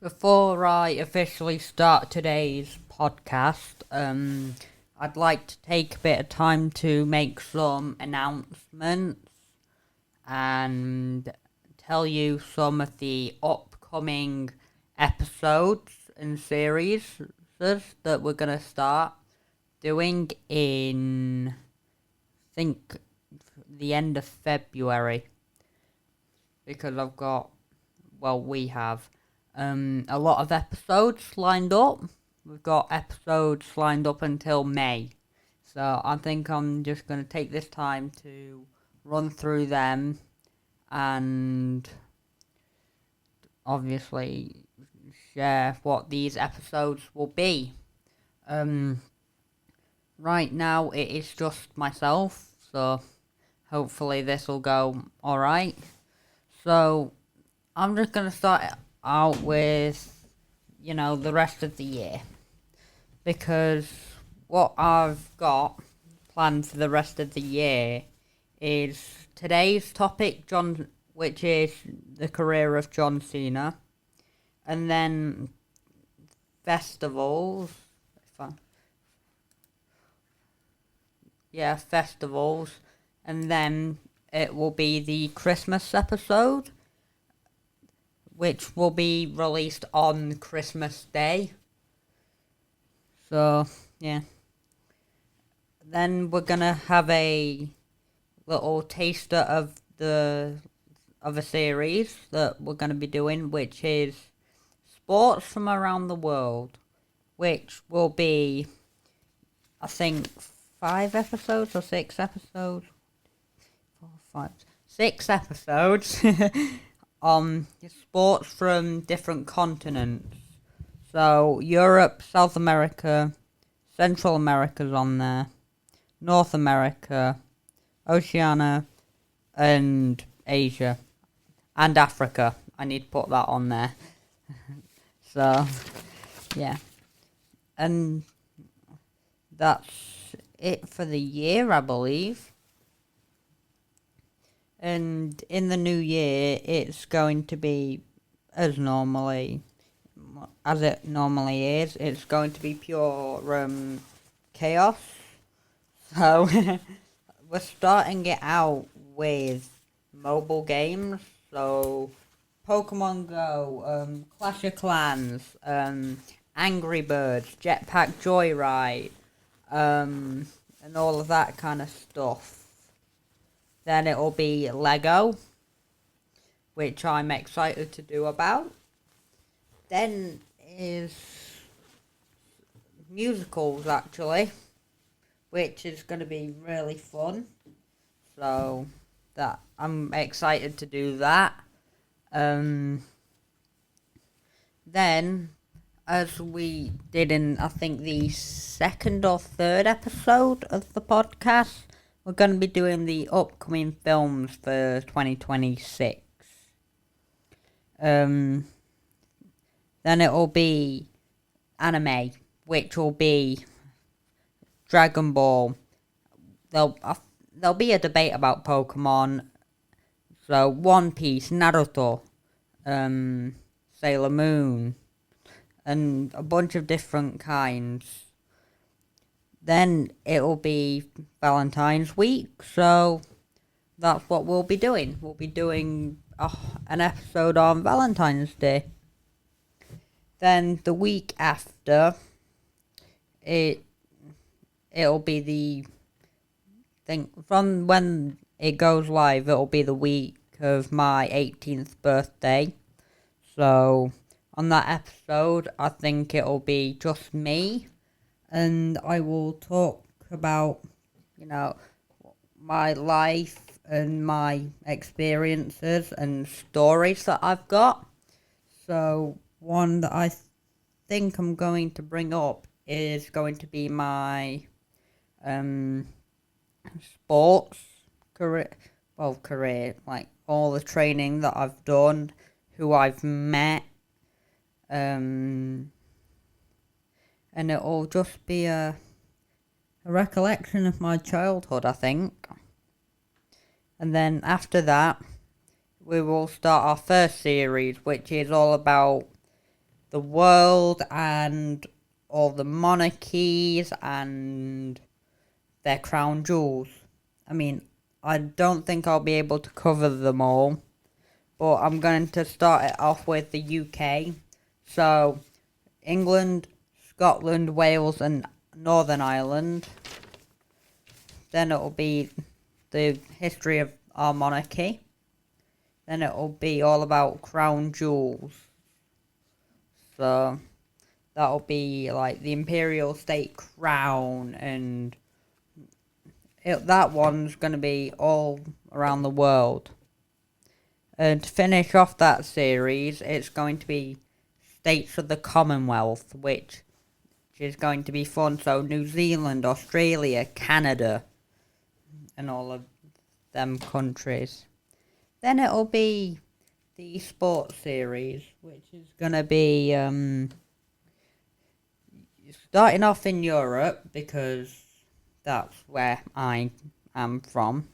Before I officially start today's podcast, I'd like to take a bit of time to make some announcements and tell you some of the upcoming episodes and series that we're going to start doing in, I think, the end of February. Because we have a lot of episodes lined up. We've got episodes lined up until May. So I think I'm just going to take this time to run through them and obviously share what these episodes will be. Right now it is just myself, so hopefully this will go alright. So I'm just going to start out with, the rest of the year. Because what I've got planned for the rest of the year is today's topic, which is the career of John Cena. And then festivals. Festivals. And then it will be the Christmas episode, which will be released on Christmas Day. So, yeah. Then we're gonna have a little taster of a series that we're gonna be doing, which is sports from around the world, which will be, I think, 5 episodes or 6 episodes. 6 episodes on sports from different continents. So Europe, South America, Central America's on there, North America, Oceania, and Asia, and Africa. I need to put that on there. So, yeah. And that's it for the year, I believe. And in the new year, it's going to be as it normally is. It's going to be pure chaos. So we're starting it out with mobile games. So Pokemon Go, Clash of Clans, Angry Birds, Jetpack Joyride, and all of that kind of stuff. Then it'll be Lego, which I'm excited to do about. Then is musicals, actually, which is going to be really fun. So that I'm excited to do that. Then, as we did in, I think, the second or third episode of the podcast, we're going to be doing the upcoming films for 2026. Then it will be anime, which will be Dragon Ball. There'll be a debate about Pokemon. So One Piece, Naruto, Sailor Moon, and a bunch of different kinds. Then it'll be Valentine's week, so that's what we'll be doing. We'll be doing an episode on Valentine's Day. Then the week after, it'll be the thing from when it goes live. It'll be the week of my 18th birthday. So on that episode, I think it'll be just me. And I will talk about, my life and my experiences and stories that I've got. So one that I think I'm going to bring up is going to be my sports career. Like all the training that I've done, who I've met, and it'll just be a recollection of my childhood, I think. And then after that, we will start our first series, which is all about the world and all the monarchies and their crown jewels. I mean, I don't think I'll be able to cover them all, but I'm going to start it off with the UK. So, England, Scotland, Wales, and Northern Ireland. Then it'll be the history of our monarchy. Then it'll be all about crown jewels. So, that'll be like the imperial state crown, and that one's going to be all around the world. And to finish off that series, it's going to be States of the Commonwealth, which is going to be fun. So New Zealand, Australia, Canada, and all of them countries. Then it'll be the sports series, which is going to be starting off in Europe, because that's where I am from.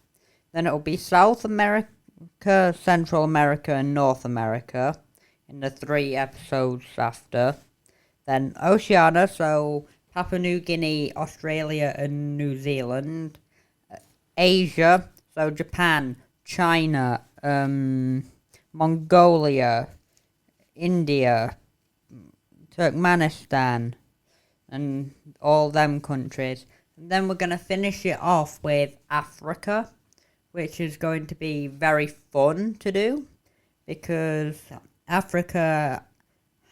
Then it'll be South America, Central America, and North America in the 3 episodes after. Then Oceania, so Papua New Guinea, Australia, and New Zealand. Asia, so Japan, China, Mongolia, India, Turkmenistan, and all them countries. And then we're going to finish it off with Africa, which is going to be very fun to do, because Africa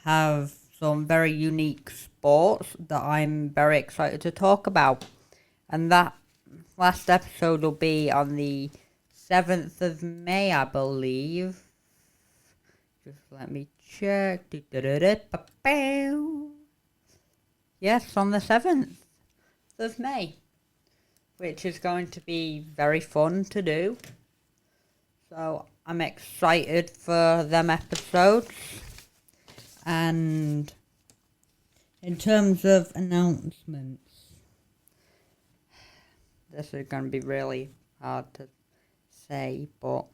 have some very unique sports that I'm very excited to talk about. And that last episode will be on the 7th of May, I believe. Just let me check. Yes, on the 7th of May, which is going to be very fun to do. So I'm excited for them episodes. And in terms of announcements, this is going to be really hard to say, but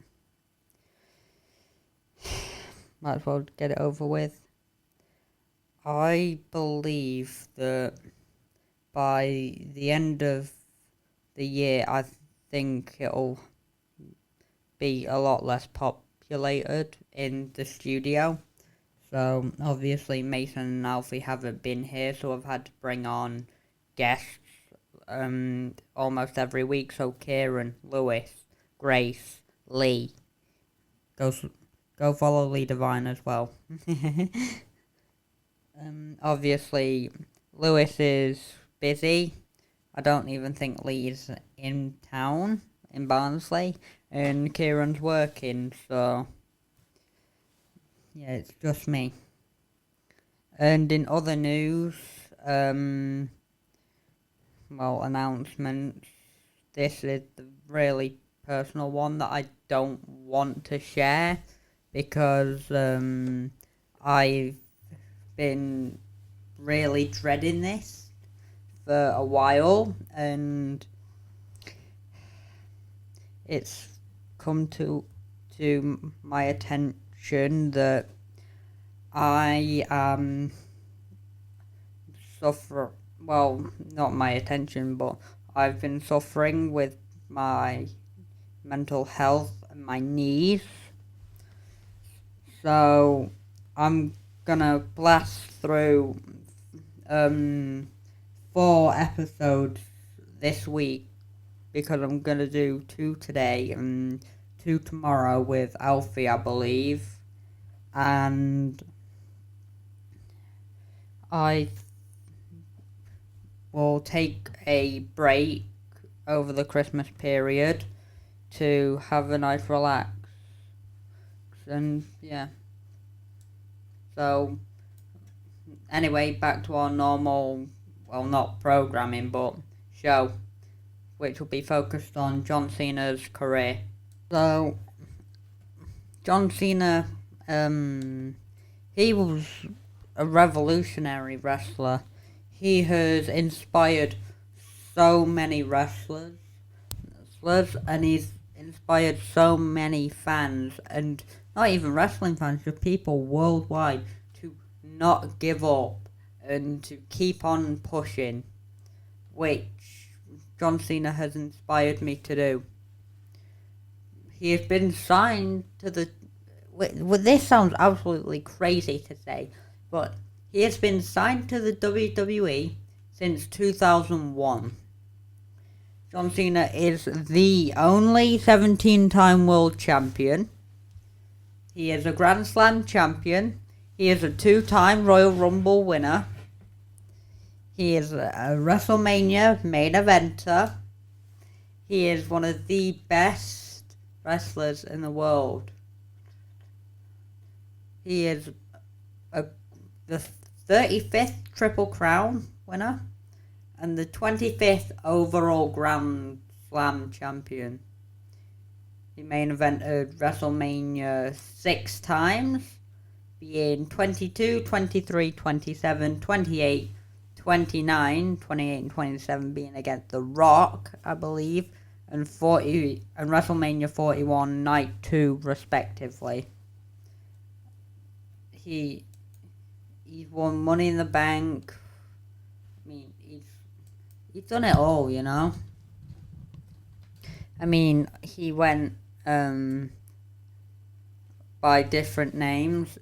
might as well get it over with. I believe that by the end of the year, I think it'll be a lot less populated in the studio. So obviously Mason and Alfie haven't been here, so I've had to bring on guests almost every week. So Kieran, Lewis, Grace, Lee. Go follow Lee Devine as well. Obviously Lewis is busy. I don't even think Lee's in town in Barnsley, and Kieran's working, so yeah, it's just me. And in other news, announcements. This is the really personal one that I don't want to share, because I've been really dreading this for a while, and it's come to my attention that I am not my attention, but I've been suffering with my mental health and my knees. So I'm gonna blast through 4 episodes this week, because I'm gonna do 2 today and 2 tomorrow with Alfie, I believe. And I will take a break over the Christmas period to have a nice relax. And yeah. So anyway, back to our normal, not programming, but show, which will be focused on John Cena's career. So John Cena, he was a revolutionary wrestler. He has inspired so many wrestlers, and he's inspired so many fans, and not even wrestling fans, just people worldwide, to not give up and to keep on pushing, which John Cena has inspired me to do. He has been signed to the... Well, this sounds absolutely crazy to say, but he has been signed to the WWE since 2001. John Cena is the only 17-time world champion. He is a Grand Slam champion. He is a 2-time Royal Rumble winner. He is a WrestleMania main eventer. He is one of the best wrestlers in the world. He is the 35th Triple Crown winner and the 25th overall Grand Slam champion. He main evented WrestleMania 6 times, being 22, 23, 27, 28, 29, 28 and 27 being against The Rock, I believe, and WrestleMania 41 Night 2 respectively. He's won Money in the Bank. I mean, he's done it all, you know. I mean, he went by different names.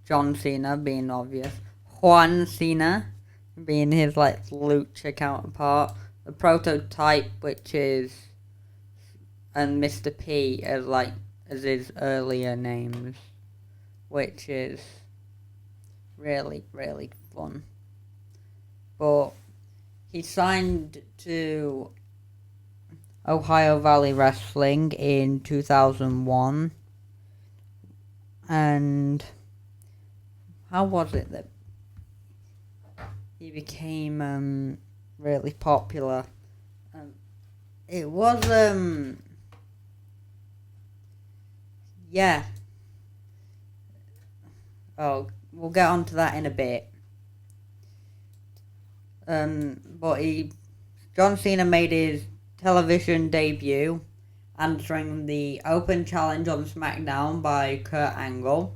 John Cena being obvious, Juan Cena being his lucha counterpart, the Prototype, which is, and Mr. P as his earlier names, which is really, really fun. But he signed to Ohio Valley Wrestling in 2001. And how was it that he became really popular? It was yeah. Oh, we'll get onto that in a bit. But John Cena made his television debut answering the open challenge on SmackDown by Kurt Angle,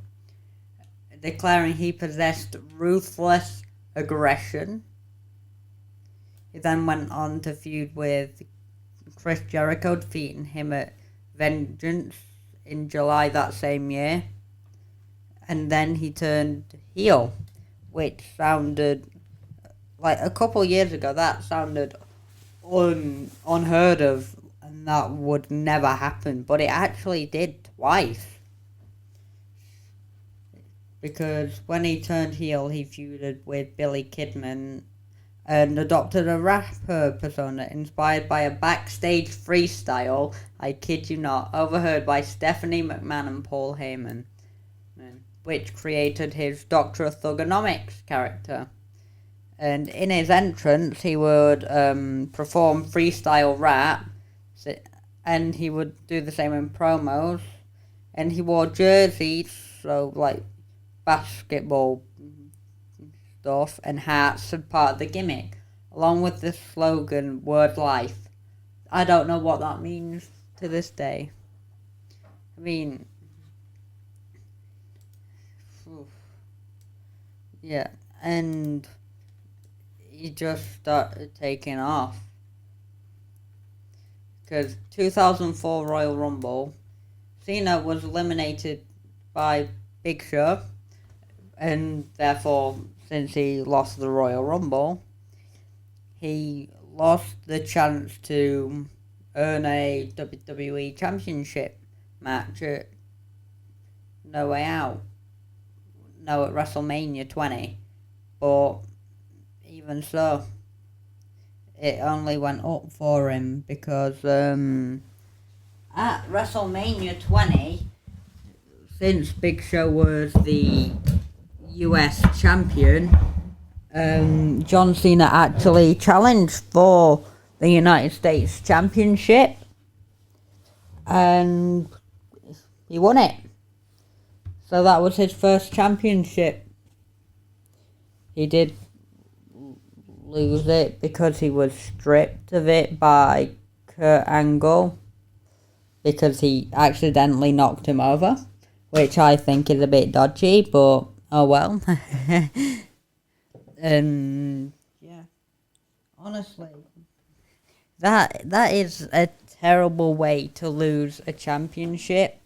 declaring he possessed ruthless aggression. He then went on to feud with Chris Jericho, defeating him at Vengeance in July that same year. And then he turned heel, which sounded a couple years ago, that sounded unheard of, and that would never happen, but it actually did twice. Because when he turned heel, he feuded with Billy Kidman and adopted a rapper persona inspired by a backstage freestyle, I kid you not, overheard by Stephanie McMahon and Paul Heyman, which created his Dr. Thugonomics character. And in his entrance, he would perform freestyle rap, and he would do the same in promos. And he wore jerseys, so basketball stuff, and hats as part of the gimmick, along with the slogan, Word Life. I don't know what that means to this day. I mean, yeah, and he just started taking off. Because 2004 Royal Rumble, Cena was eliminated by Big Show, and therefore, since he lost the Royal Rumble, he lost the chance to earn a WWE Championship match at No Way Out. No, at WrestleMania 20. But even so, it only went up for him because at WrestleMania 20, since Big Show was the US champion, John Cena actually challenged for the United States Championship, and he won it. So that was his first championship. He did lose it because he was stripped of it by Kurt Angle because he accidentally knocked him over, which I think is a bit dodgy, but Oh well. Yeah. Honestly, that is a terrible way to lose a championship.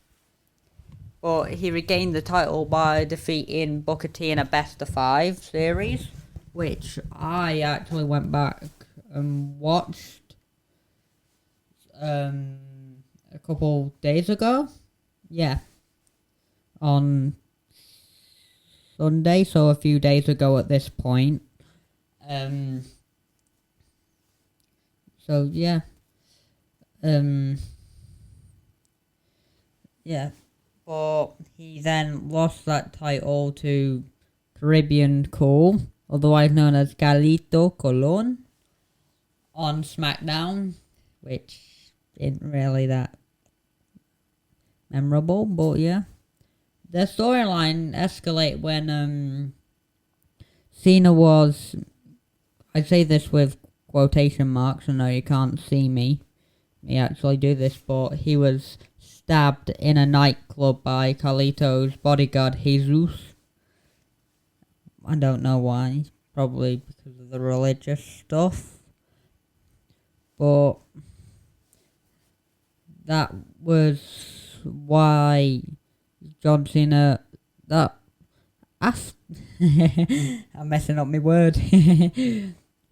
But he regained the title by defeating Booker T in a best of 5 series, which I actually went back and watched a couple days ago. Yeah, on Sunday, so a few days ago at this point. So yeah. Yeah. But he then lost that title to Caribbean Cole, otherwise known as Galito Colon, on SmackDown, which isn't really that memorable, but yeah. The storyline escalated when Cena was, I say this with quotation marks, I know you can't see me actually do this, but he was stabbed in a nightclub by Carlito's bodyguard Jesus. I don't know why, probably because of the religious stuff, but that was why John Cena, I'm messing up my word.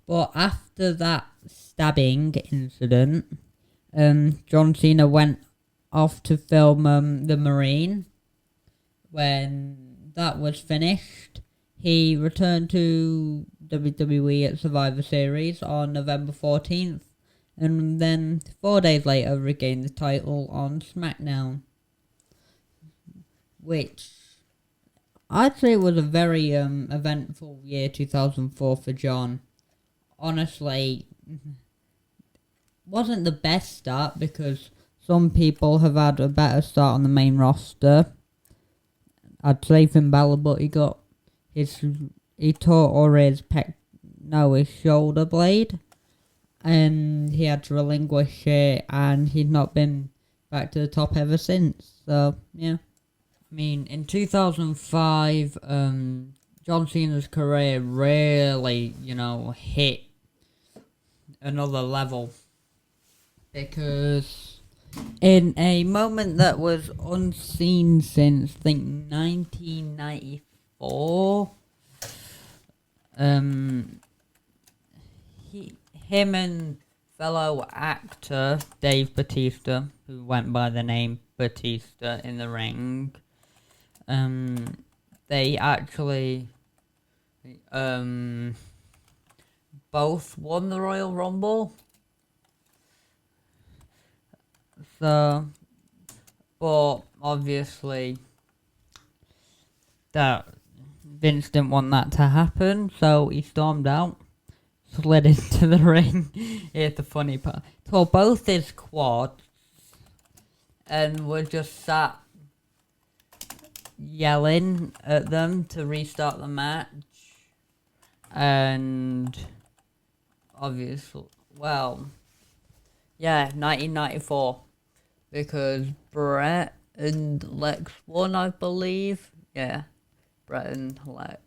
But after that stabbing incident, John Cena went off to film The Marine. When that was finished, he returned to WWE at Survivor Series on November 14th, and then 4 days later regained the title on SmackDown, which I'd say was a very eventful year 2004 for John. Honestly, wasn't the best start because some people have had a better start on the main roster. I'd say Finn Balor, but he tore his his shoulder blade, and he had to relinquish it, and he's not been back to the top ever since. So yeah, I mean, in 2005, John Cena's career really, hit another level, because in a moment that was unseen since, I think, 1994, him and fellow actor Dave Bautista, who went by the name Batista in the ring, they actually both won the Royal Rumble. So, but obviously that Vince didn't want that to happen, so he stormed out, slid into the ring. Here's the funny part. Tore both his quads and was just sat yelling at them to restart the match. And obviously, 1994. Because Brett and Lex won, I believe. Yeah, Brett and Lex.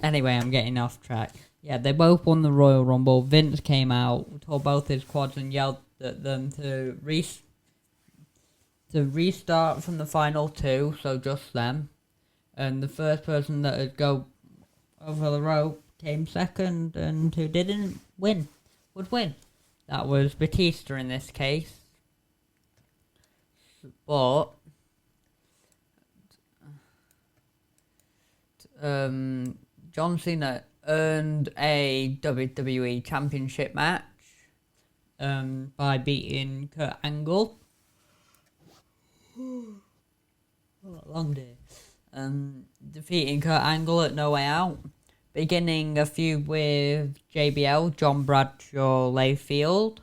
Anyway, I'm getting off track. Yeah, they both won the Royal Rumble. Vince came out, tore both his quads, and yelled at them to restart from the final 2, so just them. And the first person that would go over the rope came second, and who didn't would win. That was Batista in this case. But John Cena earned a WWE Championship match by beating Kurt Angle. Long day. Defeating Kurt Angle at No Way Out. Beginning a feud with JBL, John Bradshaw Layfield.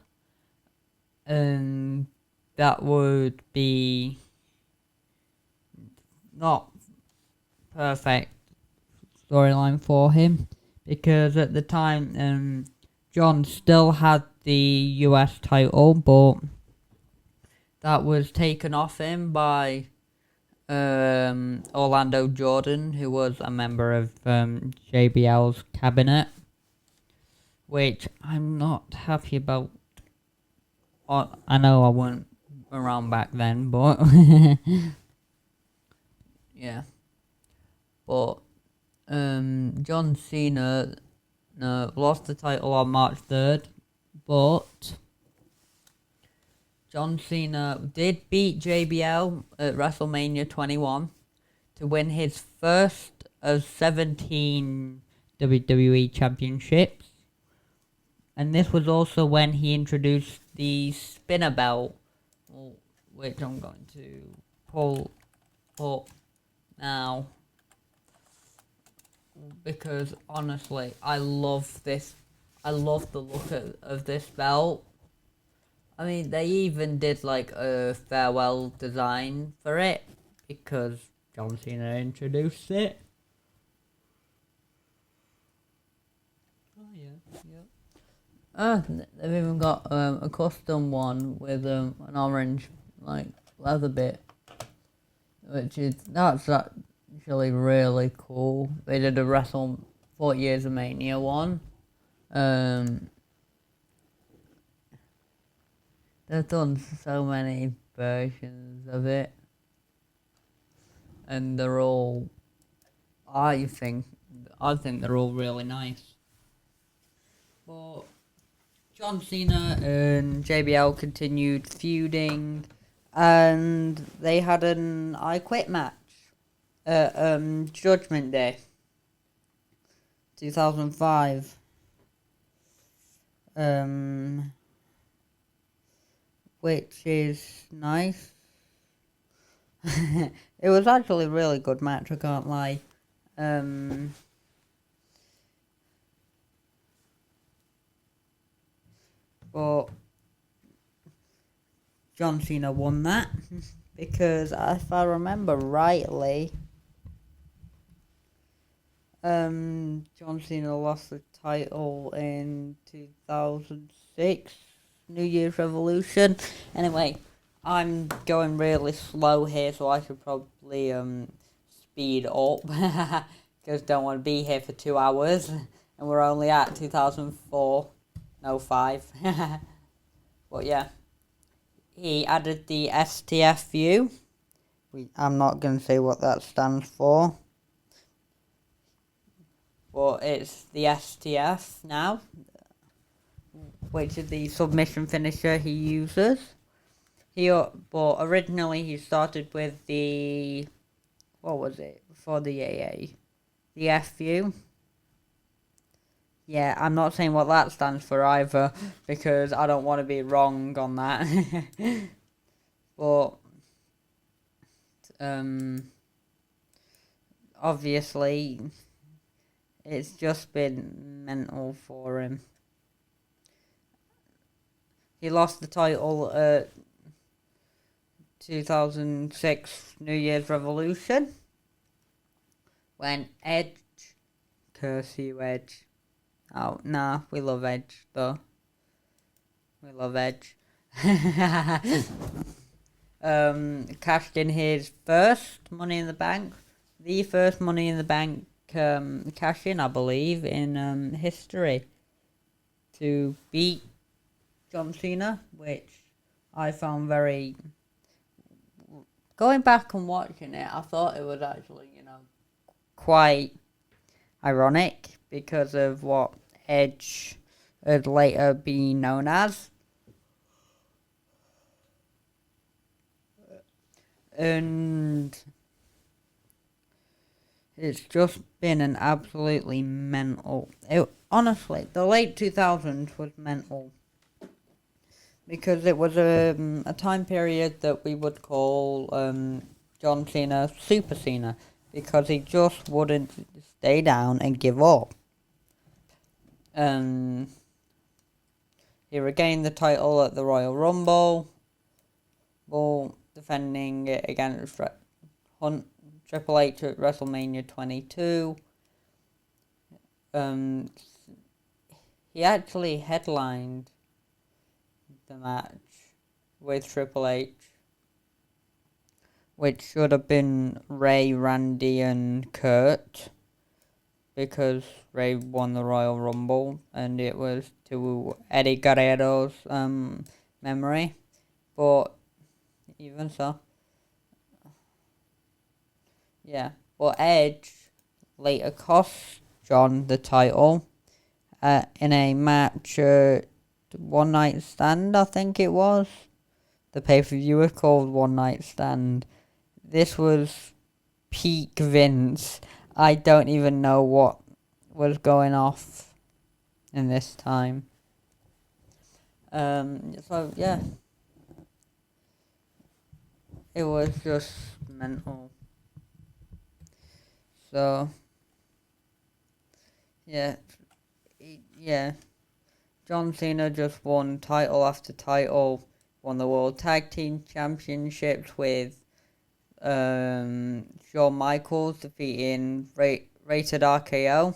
That would be not perfect storyline for him, because at the time John still had the US title, but that was taken off him by Orlando Jordan, who was a member of JBL's cabinet, which I'm not happy about. I know I wasn't around back then, but yeah. But John Cena lost the title on March 3rd, but John Cena did beat JBL at WrestleMania 21 to win his first of 17 WWE championships. And this was also when he introduced the spinner belt, which I'm going to pull up now. Because honestly, I love this. I love the look of this belt. I mean, they even did like a farewell design for it because John Cena introduced it. Oh yeah. They've even got a custom one with an orange like leather bit, that's actually really cool. They did a 40 Years of Mania one. They've done so many versions of it, and they're all. I think they're all really nice. But John Cena and JBL continued feuding, and they had an I Quit match at Judgment Day 2005. Which is nice. It was actually a really good match, I can't lie. But John Cena won that because if I remember rightly, John Cena lost the title in 2006, New Year's Revolution. Anyway, I'm going really slow here, so I should probably speed up because don't want to be here for 2 hours, and we're only at 2004, no 5. But yeah, he added the STF view. I'm not going to say what that stands for, but it's the STF now, which is the submission finisher he uses. But originally he started with the, what was it, for the AA? The F view. Yeah, I'm not saying what that stands for either, because I don't want to be wrong on that. But, obviously, it's just been mental for him. He lost the title at 2006 New Year's Revolution when Edge, curse you Edge. Oh, nah, we love Edge though. We love Edge. Cashed in his first Money in the Bank. The first Money in the Bank cash in, I believe, in history. To beat John Cena, which I found very... Going back and watching it, I thought it was actually, quite ironic because of what Edge had later been known as. And it's just been an absolutely mental... honestly, the late 2000s was mental. Because it was a time period that we would call John Cena Super Cena. Because he just wouldn't stay down and give up. He regained the title at the Royal Rumble, defending it against Triple H at WrestleMania 22. He actually headlined the match with Triple H, which should have been Ray, Randy, and Kurt, because Ray won the Royal Rumble, and it was to Eddie Guerrero's memory. But even so, yeah. But Edge later cost John the title in a match, One Night Stand, I think it was. The pay-per-view was called One Night Stand. This was peak Vince. I don't even know what was going off in this time. So yeah, it was just mental. So yeah, John Cena just won title after title. Won the World Tag Team Championships with Shawn Michaels defeating Rated RKO,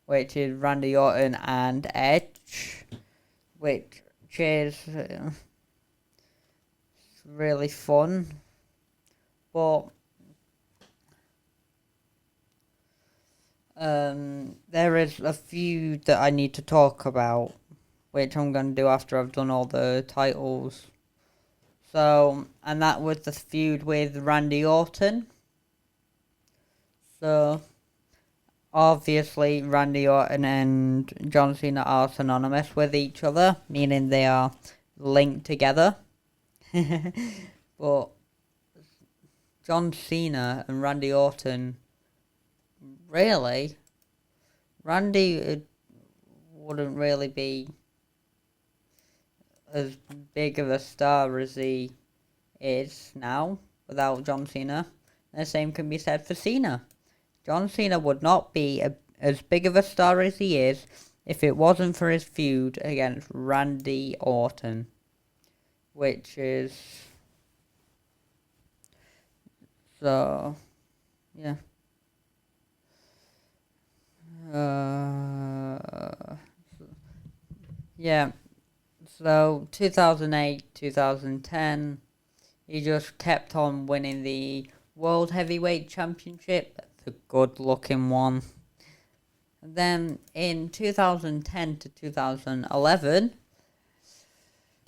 which is Randy Orton and Edge, which is really fun. But there is a few that I need to talk about, which I'm going to do after I've done all the titles. So, and that was the feud with Randy Orton. So, obviously, Randy Orton and John Cena are synonymous with each other, meaning they are linked together. But John Cena and Randy Orton, really, Randy wouldn't really be as big of a star as he is now without John Cena. And the same can be said for Cena. John Cena would not be as big of a star as he is if it wasn't for his feud against Randy Orton, which is so yeah. Yeah. So 2008, 2010, he just kept on winning the World Heavyweight Championship, the good-looking one. And then in 2010 to 2011,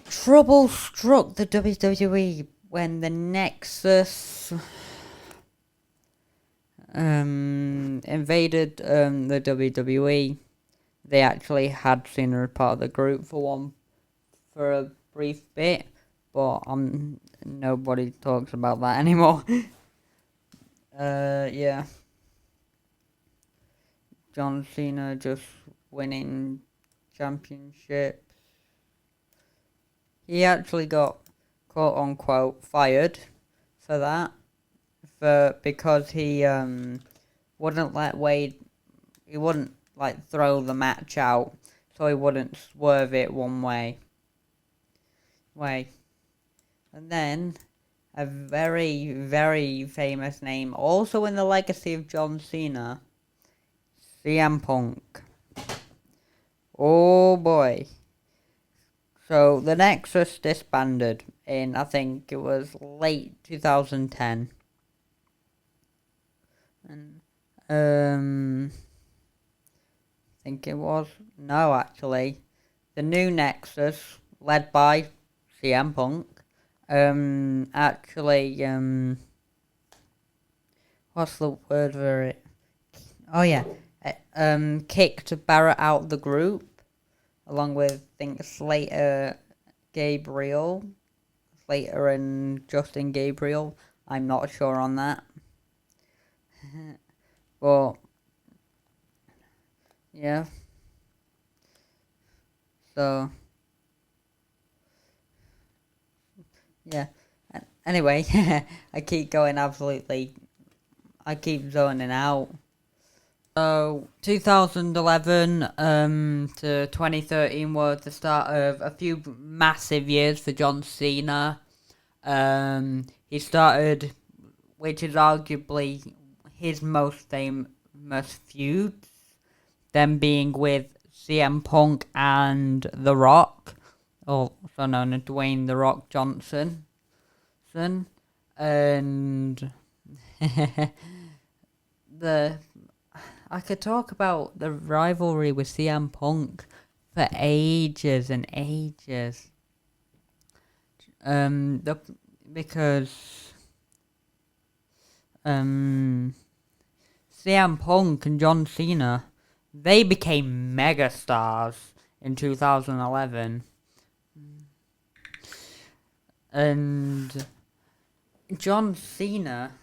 trouble struck the WWE when the Nexus invaded the WWE. They actually had Cena as part of the group for a brief bit, but nobody talks about that anymore. Yeah. John Cena just winning championships. He actually got quote unquote fired for that, because he wouldn't let Wade. He wouldn't throw the match out, so he wouldn't swerve it one way. And then a very, very famous name, also in the legacy of John Cena, CM Punk. Oh boy. So the Nexus disbanded in, I think it was late 2010. And I think it was, no actually, the new Nexus, led by CM Punk, what's the word for it? Oh yeah, kicked Barrett out of the group, along with, I think, Slater and Justin Gabriel. I'm not sure on that. But, yeah. So, yeah. Anyway, I keep zoning out. So, 2011 to 2013 was the start of a few massive years for John Cena. He started, which is arguably his most famous feuds, them being with CM Punk and The Rock, also known as Dwayne The Rock Johnson. And I could talk about the rivalry with CM Punk for ages and ages. Because CM Punk and John Cena, they became megastars in 2011. And John Cena,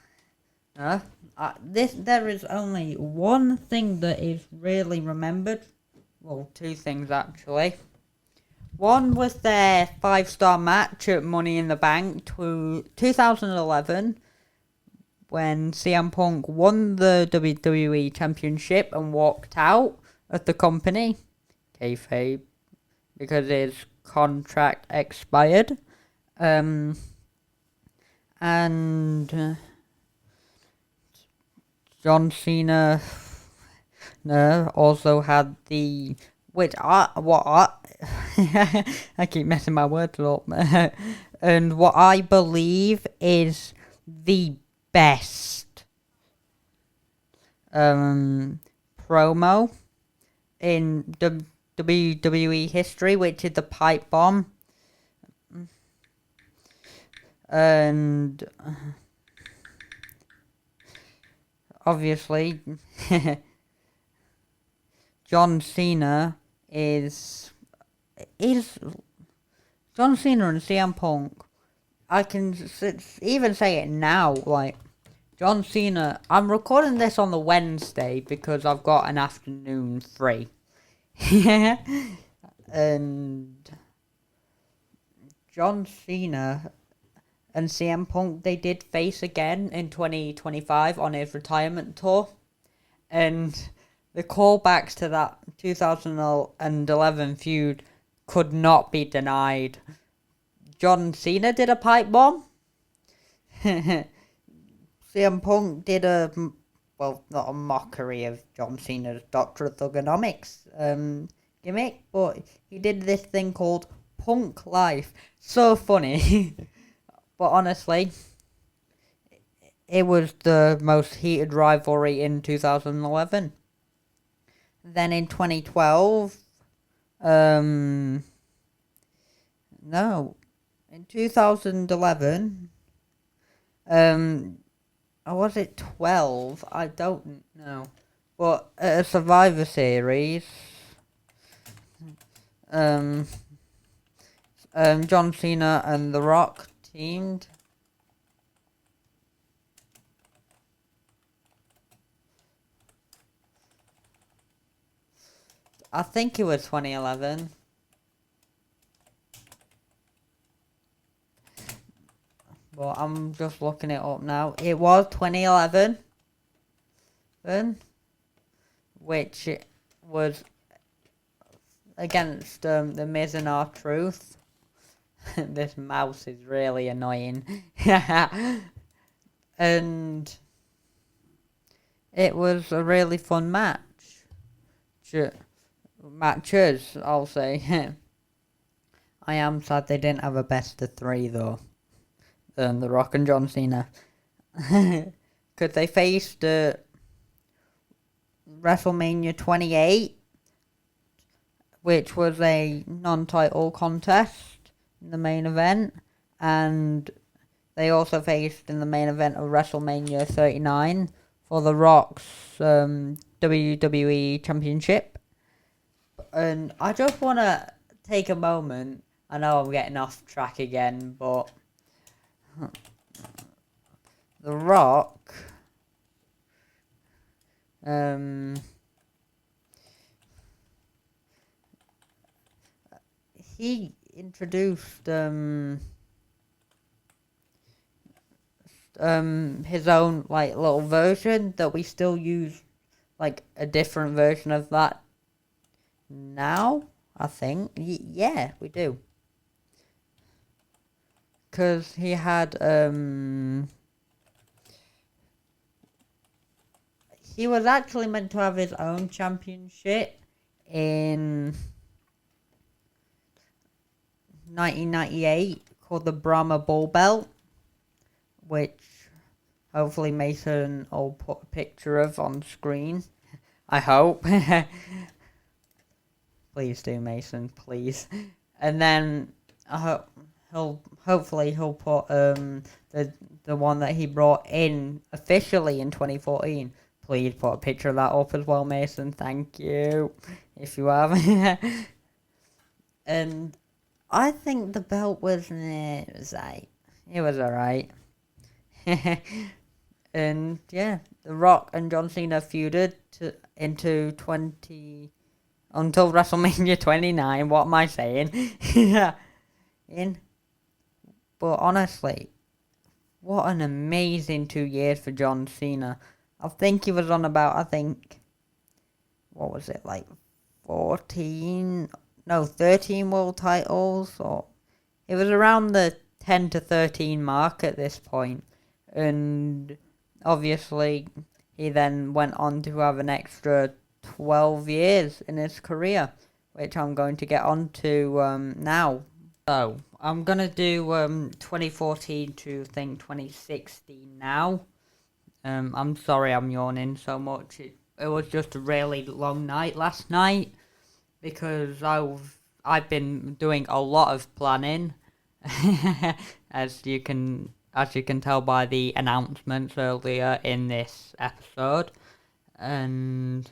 there is only one thing that is really remembered. Well, two things actually. One was their 5-star match at Money in the Bank 2011, when CM Punk won the WWE Championship and walked out of the company, kayfabe, because his contract expired. And John Cena also had the I keep messing my words up. And what I believe is the best promo in WWE history, which is the pipe bomb. And obviously John Cena is John Cena and CM Punk. I can even say it now, like, John Cena, I'm recording this on the Wednesday because I've got an afternoon free. And John Cena and CM Punk, they did face again in 2025 on his retirement tour. And the callbacks to that 2011 feud could not be denied. John Cena did a pipe bomb. CM Punk did not a mockery of John Cena's Doctor of Thugonomics gimmick, but he did this thing called Punk Life. So funny. But honestly, it was the most heated rivalry in 2011. Then in 2012, in 2011, or was it 12? I don't know. But at a Survivor Series, John Cena and The Rock teamed. I think it was 2011. But I'm just looking it up now. It was 2011. Which was against The Miz and R-Truth. This mouse is really annoying. And it was a really fun match. Matches, I'll say. I am sad they didn't have a best of 3 though. The Rock and John Cena. Because they faced WrestleMania 28, which was a non-title contest in the main event, and they also faced in the main event of WrestleMania 39 for The Rock's WWE Championship. And I just want to take a moment, I know I'm getting off track again, but The Rock, he introduced his own like little version that we still use, like a different version of that now, I think. Yeah, we do. Because he had he was actually meant to have his own championship in 1998 called the Brahma Bull Belt, which hopefully Mason will put a picture of on screen. I hope. Please do, Mason, please. And then hopefully he'll put the one that he brought in officially in 2014. Please put a picture of that up as well, Mason. Thank you, if you have. And I think the belt was alright. It was alright. And yeah, The Rock and John Cena feuded until WrestleMania 29. What am I saying? But honestly, what an amazing 2 years for John Cena. I think he was on about, what was it, like 13 world titles, or it was around the 10 to 13 mark at this point. And obviously he then went on to have an extra 12 years in his career, which I'm going to get on to now. So I'm gonna do 2014 to 2016 now. I'm sorry I'm yawning so much. It was just a really long night last night because I've been doing a lot of planning, as you can tell by the announcements earlier in this episode, and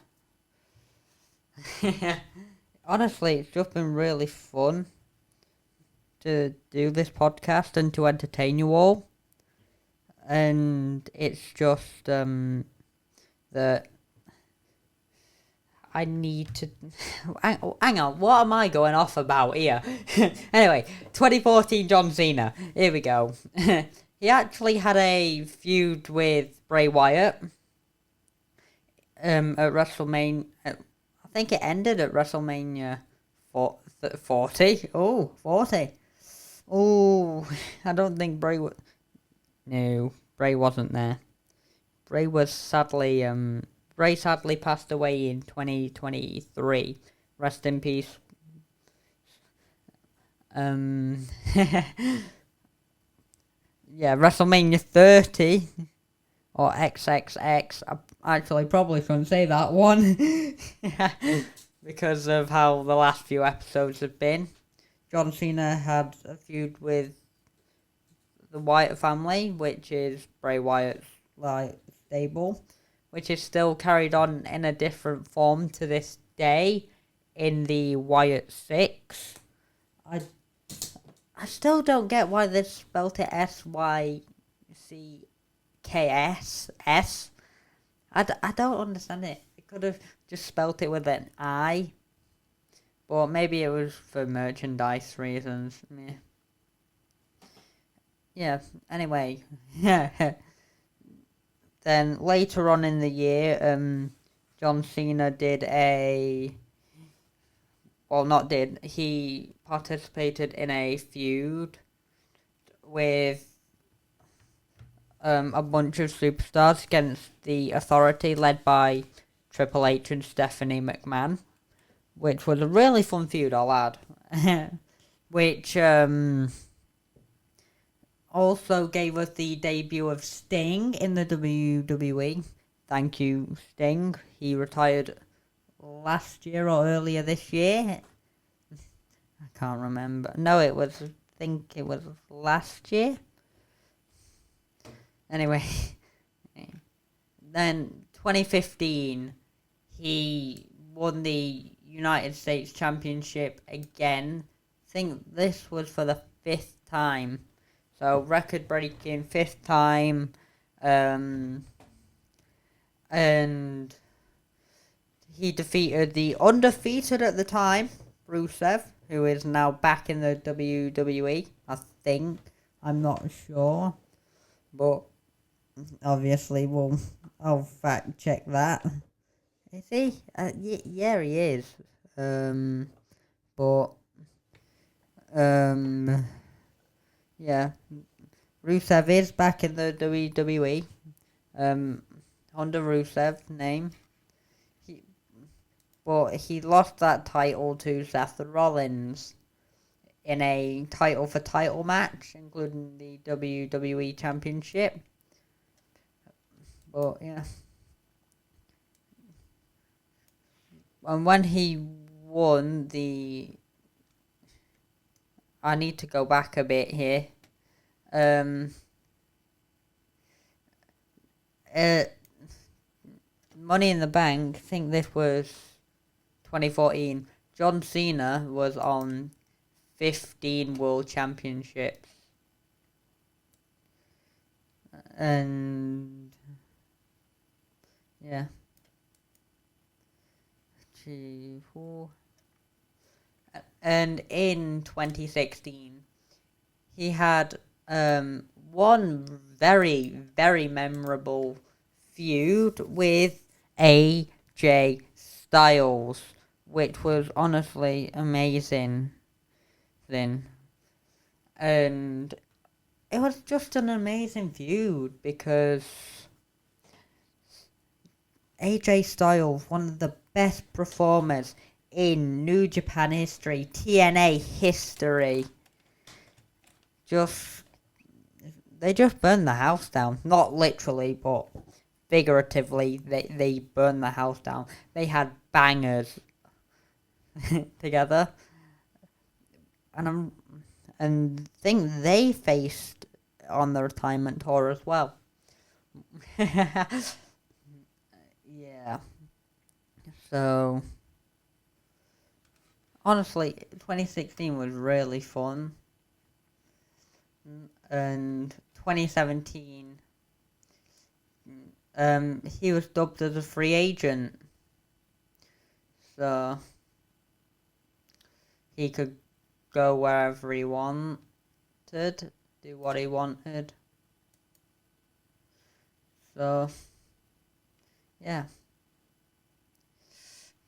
honestly, it's just been really fun to do this podcast and to entertain you all. And it's just that I need to hang on, what am I going off about here? Anyway, 2014 John Cena, here we go. He actually had a feud with Bray Wyatt at WrestleMania. I think it ended at WrestleMania 40. Oh, 40. Oh, I don't think Bray wasn't there. Bray sadly passed away in 2023. Rest in peace. Yeah, WrestleMania 30 or XXX. I actually probably shouldn't say that one because of how the last few episodes have been. John Cena had a feud with the Wyatt family, which is Bray Wyatt's stable, which is still carried on in a different form to this day in the Wyatt 6. I still don't get why they spelt it SYCKS. I don't understand it. They could have just spelt it with an I. But maybe it was for merchandise reasons. Yeah, anyway. Then later on in the year, John Cena he participated in a feud with a bunch of superstars against the Authority, led by Triple H and Stephanie McMahon, which was a really fun feud, I'll add. Which also gave us the debut of Sting in the WWE. Thank you, Sting. He retired last year or earlier this year. I can't remember. No, I think it was last year. Anyway, then 2015, he won the United States Championship again. I think this was for the 5th time. So, record-breaking 5th time. And he defeated the undefeated at the time, Rusev, who is now back in the WWE, I think. I'm not sure. But obviously, I'll fact check that. Is he? Yeah, he is. Yeah. Rusev is back in the WWE. Under Rusev's name. But he lost that title to Seth Rollins in a title for title match, including the WWE Championship. But yeah. And when he won I need to go back a bit here. Money in the Bank, I think this was 2014. John Cena was on 15 World Championships. And yeah. 2, 4. And in 2016, he had one very, very memorable feud with AJ Styles, which was honestly amazing then. And it was just an amazing feud because AJ Styles, one of the best performers in New Japan history, TNA history, they just burned the house down. Not literally, but figuratively, they burned the house down. They had bangers together, and think they faced on the retirement tour as well. Yeah. So honestly, 2016 was really fun. And 2017, he was dubbed as a free agent. So he could go wherever he wanted, do what he wanted. So yeah.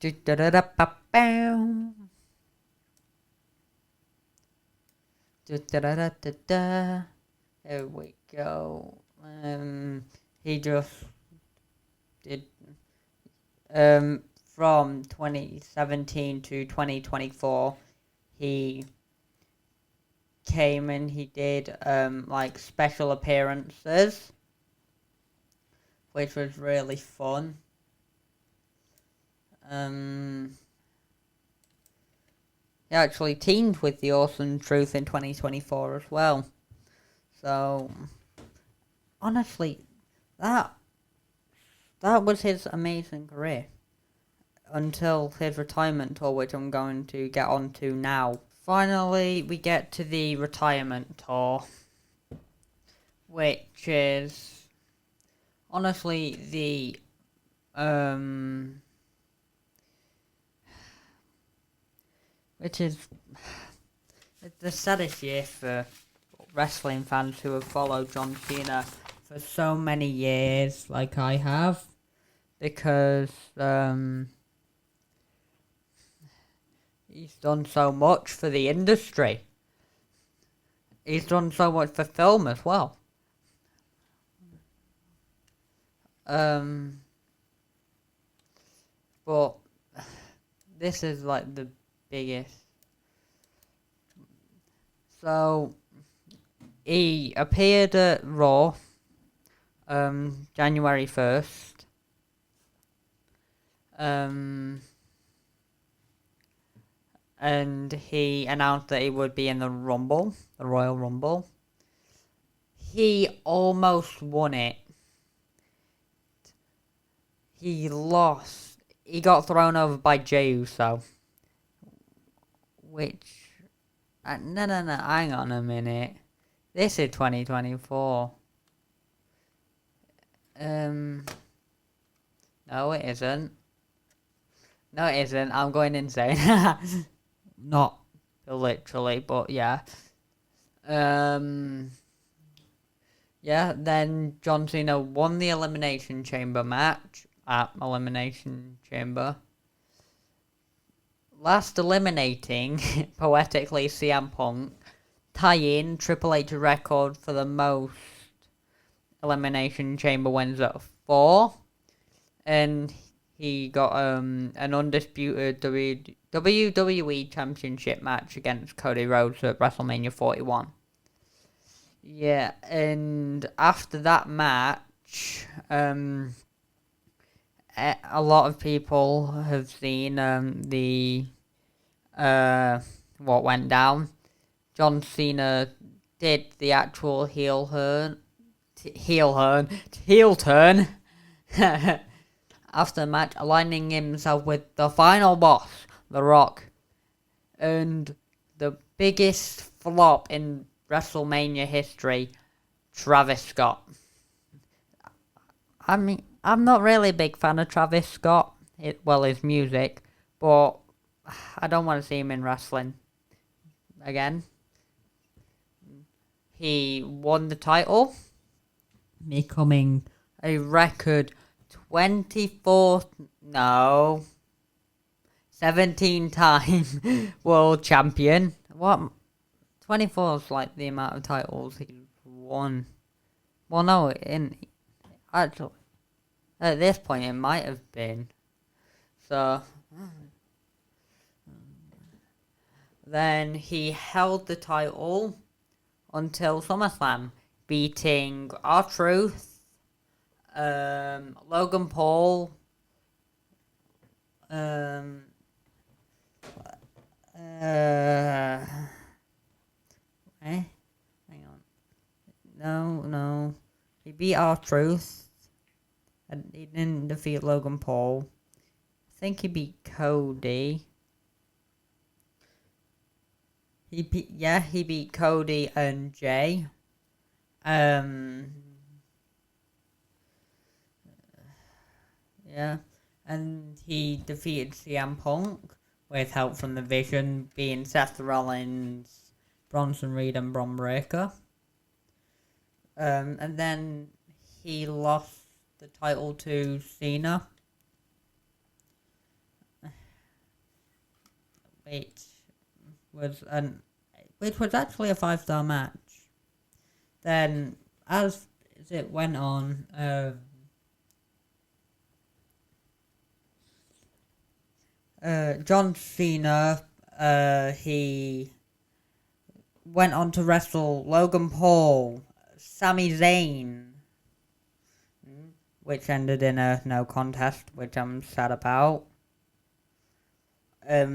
There we go. He just did from 2017 to 2024 he came and he did like special appearances, which was really fun. He actually teamed with the Awesome Truth in 2024 as well. So honestly, that was his amazing career until his retirement tour, which I'm going to get onto now. Finally, we get to the retirement tour, which is honestly the which is the saddest year for wrestling fans who have followed John Cena for so many years, like I have, because he's done so much for the industry. He's done so much for film as well. But this is like the biggest. So he appeared at Raw January 1st. And he announced that he would be in the Rumble, the Royal Rumble. He almost won it. He lost. He got thrown over by Jey Uso. Which... No, hang on a minute. This is 2024. No, it isn't. No, it isn't. I'm going insane. Not literally, but yeah. Yeah, then John Cena won the Elimination Chamber match at Elimination Chamber. Last eliminating, poetically, CM Punk, tying Triple H's record for the most Elimination Chamber wins at 4. And he got an undisputed WWE Championship match against Cody Rhodes at WrestleMania 41. Yeah, and after that match, a lot of people have seen what went down. John Cena did the actual heel turn after the match, aligning himself with the final boss, The Rock, and the biggest flop in WrestleMania history, Travis Scott. I mean, I'm not really a big fan of Travis Scott, his music, but I don't want to see him in wrestling again. He won the title, becoming a record 17-time world champion. What? 24 is like the amount of titles he's won. Well, no, actually, at this point it might have been. So, then he held the title until SummerSlam, beating R-Truth, Logan Paul, hang on. No. He beat R-Truth, and he didn't defeat Logan Paul. I think he beat Cody. He beat Cody and Jay. Yeah, and he defeated CM Punk with help from the Vision, being Seth Rollins, Bronson Reed, and Bron Breakker. And then he lost the title to Cena, which was actually a 5-star match. Then, as it went on, John Cena, he went on to wrestle Logan Paul, Sami Zayn, which ended in a no contest, which I'm sad about. At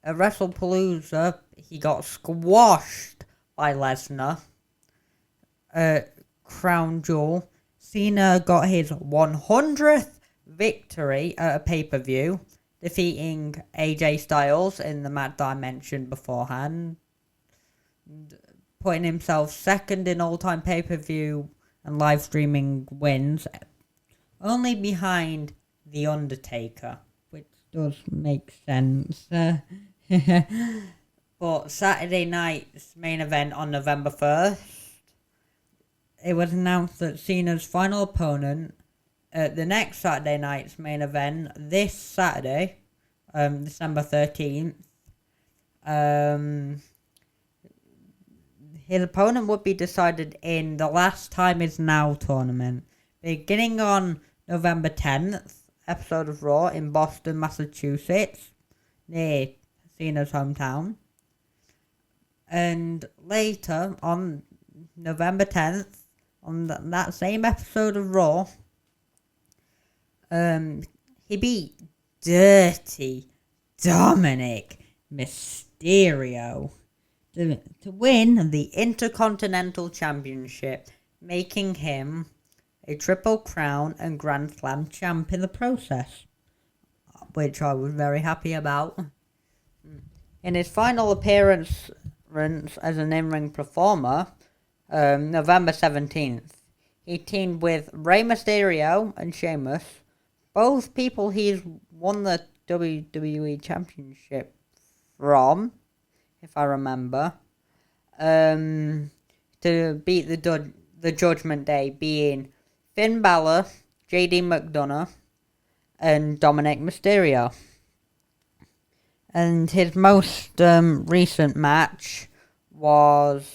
WrestlePalooza, he got squashed by Lesnar. Crown Jewel, Cena got his 100th victory at a pay-per-view, defeating AJ Styles in the match that I mentioned beforehand, putting himself second in all-time pay-per-view and live streaming wins, only behind The Undertaker, which does make sense. But Saturday night's main event on November 1st, it was announced that Cena's final opponent at the next Saturday night's main event, this Saturday, December 13th, his opponent would be decided in the Last Time Is Now tournament, beginning on November 10th, episode of Raw in Boston, Massachusetts, near Cena's hometown. And later, on November 10th, on that same episode of Raw, he beat Dirty Dominic Mysterio to win the Intercontinental Championship, making him a Triple Crown and Grand Slam champ in the process, which I was very happy about. In his final appearance as an in-ring performer, November 17th, he teamed with Rey Mysterio and Sheamus, both people he's won the WWE Championship from, if I remember, to beat the Judgment Day, being Finn Balor, JD McDonough, and Dominic Mysterio. And his most recent match was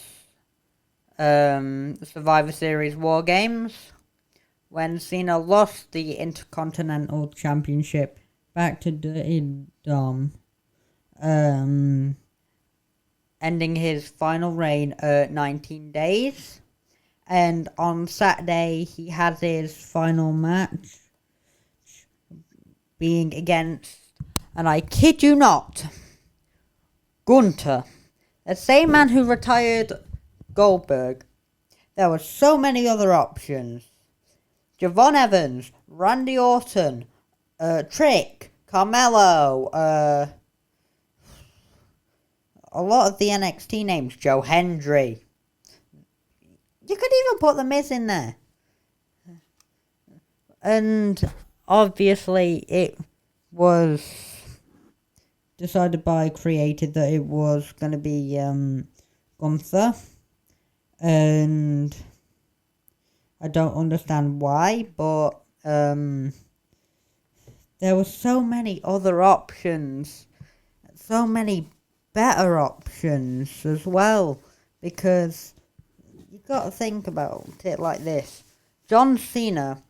Survivor Series War Games, when Cena lost the Intercontinental Championship back to Dirty Dom, ending his final reign at 19 days. And on Saturday, he had his final match, being against, and I kid you not, Gunter, the same man who retired Goldberg. There were so many other options. Javon Evans, Randy Orton, Trick, Carmelo, a lot of the NXT names, Joe Hendry. You could even put The Miz in there. And obviously it was decided by created that it was going to be Gunther. And I don't understand why, but there were so many other options. So many better options as well. Because you got to think about it like this. John Cena,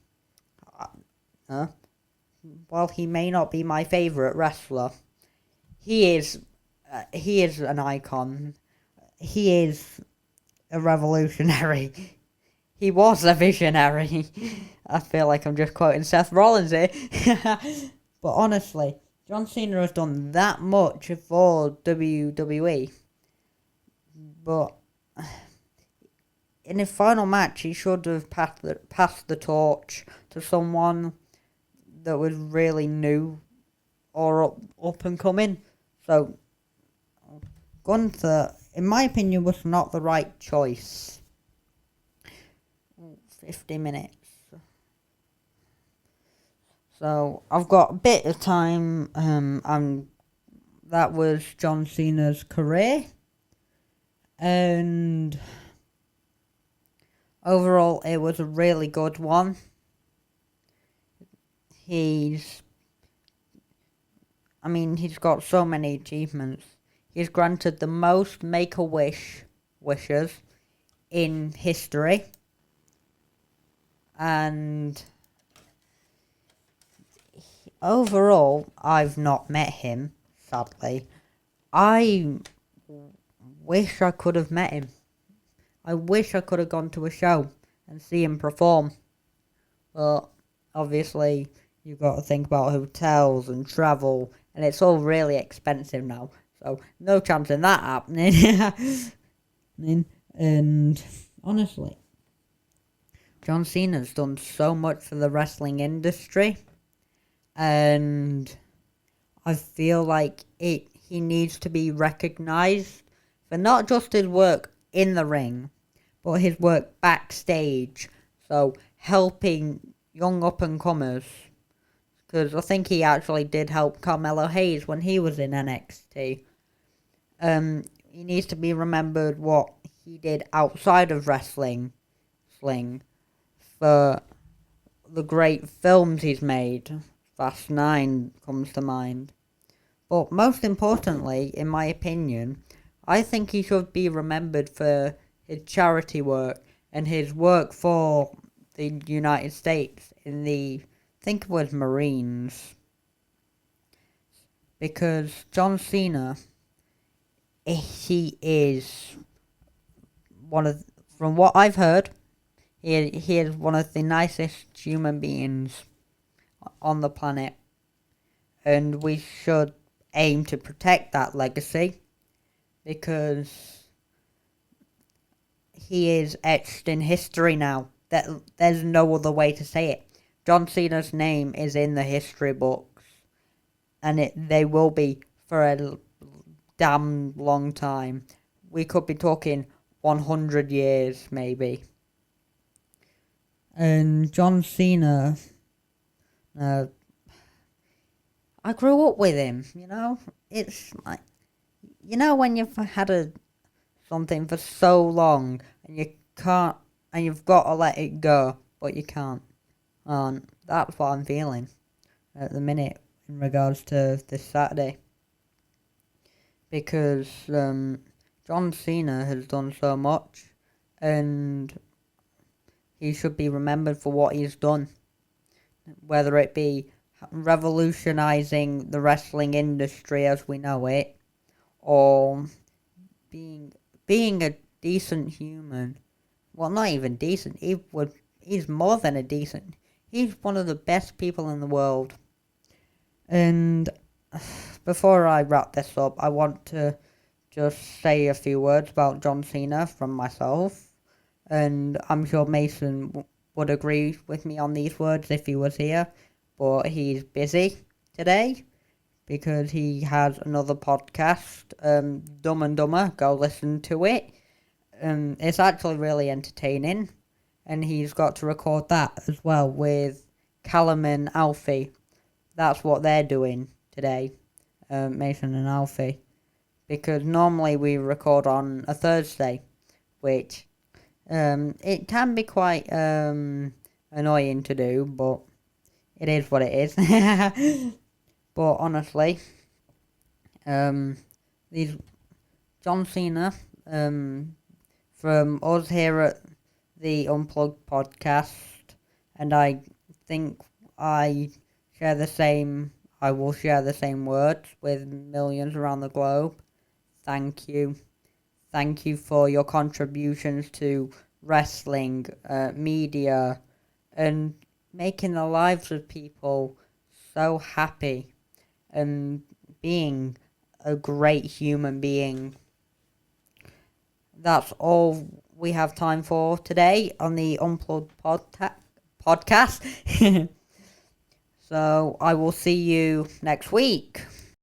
while he may not be my favourite wrestler, he is an icon. He is a revolutionary. He was a visionary. I feel like I'm just quoting Seth Rollins here. But honestly, John Cena has done that much for WWE. But in his final match, he should have passed the torch to someone that was really new or up and coming. So, Gunther, in my opinion, was not the right choice. 50 minutes. So, I've got a bit of time, and that was John Cena's career. And overall, it was a really good one. He's got so many achievements. He's granted the most Make-A-Wish wishes in history. And overall, I've not met him, sadly. I wish I could have met him. I wish I could have gone to a show and see him perform. But obviously, you've got to think about hotels and travel, and it's all really expensive now. So, no chance in that happening. And honestly, John Cena's done so much for the wrestling industry, and I feel like he needs to be recognised for not just his work in the ring, but his work backstage. So, helping young up-and-comers. Because I think he actually did help Carmelo Hayes when he was in NXT. He needs to be remembered what he did outside of wrestling for the great films he's made. Fast 9 comes to mind. But most importantly, in my opinion, I think he should be remembered for his charity work and his work for the United States in the, I think it was Marines. Because John Cena, he is one of, from what I've heard, he is one of the nicest human beings on the planet. And we should aim to protect that legacy, because he is etched in history now. There's no other way to say it. John Cena's name is in the history books, and they will be for a damn long time. We could be talking 100 years, maybe. And John Cena, I grew up with him, you know? It's like, you know when you've had something for so long, and you can't, and you've got to let it go, but you can't. And that's what I'm feeling at the minute in regards to this Saturday. Because John Cena has done so much, and he should be remembered for what he's done. Whether it be revolutionizing the wrestling industry as we know it, or being a decent human. Well, not even decent. He's more than a decent. He's one of the best people in the world. And before I wrap this up, I want to just say a few words about John Cena from myself. And I'm sure Mason would agree with me on these words if he was here. But he's busy today because he has another podcast, Dumb and Dumber. Go listen to it. It's actually really entertaining. And he's got to record that as well with Callum and Alfie. That's what they're doing today, Mason and Alfie. Because normally we record on a Thursday, which it can be quite annoying to do, but it is what it is. But honestly, these John Cena, from us here at the Unplugged podcast, and I think I will share the same words with millions around the globe. Thank you. Thank you for your contributions to wrestling, media, and making the lives of people so happy and being a great human being. That's all we have time for today on the Unplugged podcast. So I will see you next week.